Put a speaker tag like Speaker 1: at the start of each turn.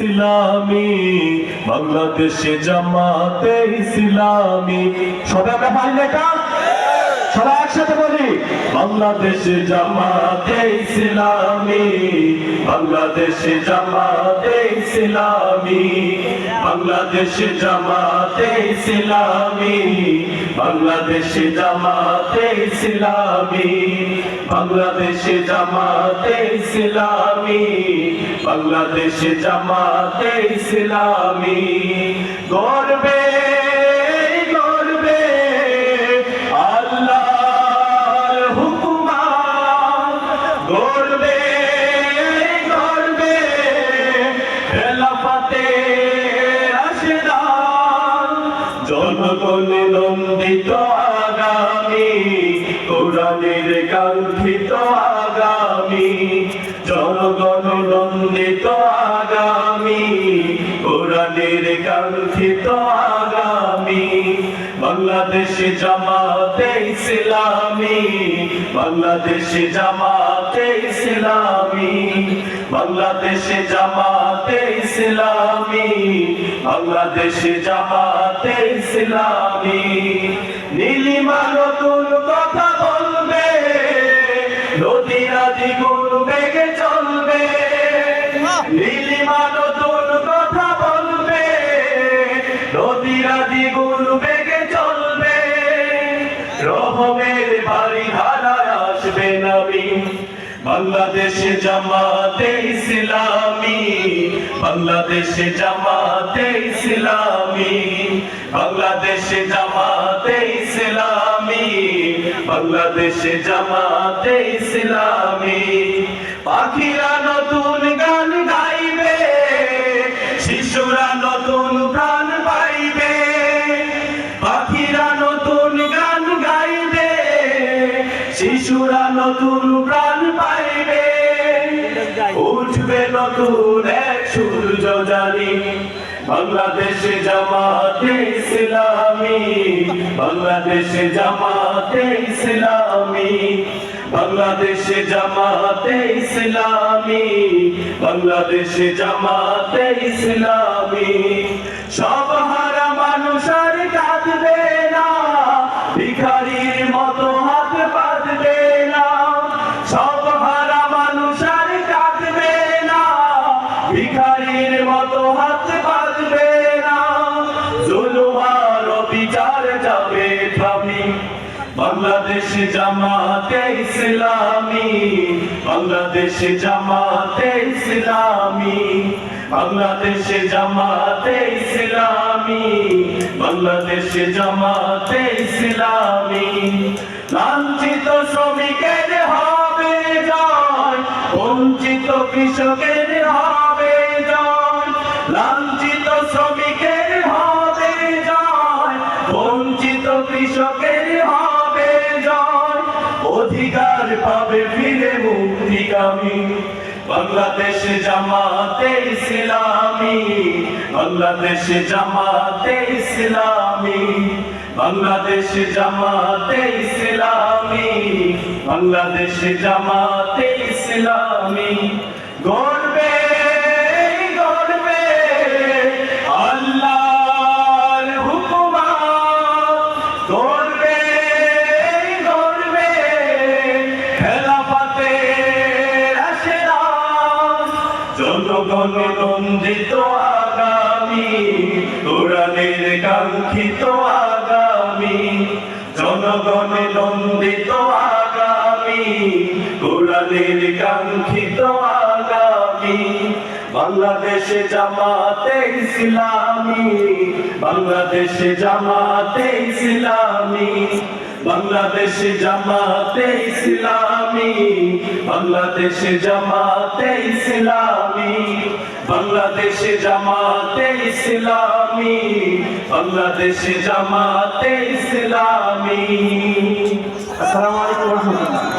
Speaker 1: ইসলামী, বাংলাদেশে জামাতে ইসলামী। সবাই আমরা পারি না এটা? সবাই একসাথে বলি, বাংলাদেশে জামাতে ইসলামী, বাংলাদেশে জামাতে ইসলামী, বাংলাদেশে জামাতে ইসলামী, বাংলাদেশে জামাতে ইসলামী, বাংলাদেশে জামাতে ইসলামী, বাংলাদেশে জামাতে ইসলামী। গর্বে গর্বে আল্লাহর হুকুমাত, গর্বে গর্বে খেলাফতে রাশেদান, জনগণ নন্দিত আগামী, কোরআনের কাঙ্ক্ষিত আগামী, জনগণ নন্দিত আগামী, কোরআনের কাঙ্ক্ষিত আগামী। বাংলাদেশে জামাতে ইসলামী, বাংলাদেশে জামাতে ইসলামী, বাংলাদেশে জামাতে ইসলামী, বাংলাদেশে জামাতে ইসলামী। নীলিমা নতুন কথা বলবে, নদীরা দ্বিগুণ বেগে চলবে, নীলিমা নতুন কথা বলবে, নদীরা দ্বিগুণ বেগে চলবে, রহমের বাড়ি ধারায় আসবে নবী। বাংলাদেশে জামাতে ইসলামী, বাংলাদেশে জামাতে ইসলামী, বাংলাদেশে জামাতে ইসলামী, বাংলাদেশে জামাতে ইসলামী। পাখিরা নতুন গান গাইবে, শিশুরা নতুন প্রাণ পাইবে, পাখিরা নতুন গান গাইবে, শিশুরা নতুন প্রাণ পাইবে, উঠবে নতুন এক সূর্য জানি। বাংলাদেশে জামাতে ইসলামী, বাংলাদেশে জামাতে ইসলামী, বাংলাদেশে জামাতে ইসলামী, বাংলাদেশে জামাতে ইসলামী। সব হারা মানুষ আর কাঁদবে না, ভিখারির মতো হাত পাতবে না, সব হারা মানুষ আর কাঁদবে না, ভিখারির মতো হাত পাতবে না, জুলুম আর বিচার যাবে থামি। বাংলাদেশে জামাতে ইসলামী, বাংলাদেশে জামাতে ইসলামী, বাংলাদেশে জামাতে ইসলামী, বাংলাদেশে জামাতে ইসলামী। লাঞ্ছিত শ্রমিকের হবে জয়, বঞ্চিত কৃষকের হবে জয়, লাঞ্ছিত শ্রমিকের হবে জয়, বঞ্চিত কৃষকের হবে জয়, অধিকার পাবে ফিরে মুক্তিকামী। বাংলাদেশে জামাতে ইসলামী, বাংলাদেশে জামাতে ইসলামী, বাংলাদেশে জামাতে ইসলামী, বাংলাদেশে জামাতে ইসলামী। গর্বে গর্বে আল্লাহর হুকুমাত, গর্বে গর্বে খেলাফতে রাশেদান, জনগণ নন্দিত আগামী, কোরআনের কাঙ্ক্ষিত আগামী, জনগণ নন্দিত আগামী, কোরআনের কাঙ্ক্ষিত আগামী। বাংলাদেশে জামাতে ইসলামী, বাংলাদেশে জামাতে ইসলামী, বাংলাদেশে জামাতে ইসলামী, বাংলাদেশে জামাতে ইসলামী, বাংলাদেশে জামাতে ইসলামী, বাংলাদেশে জামাতে ইসলামী। আসসালামু আলাইকুম ওয়া রাহমাতুল্লাহ।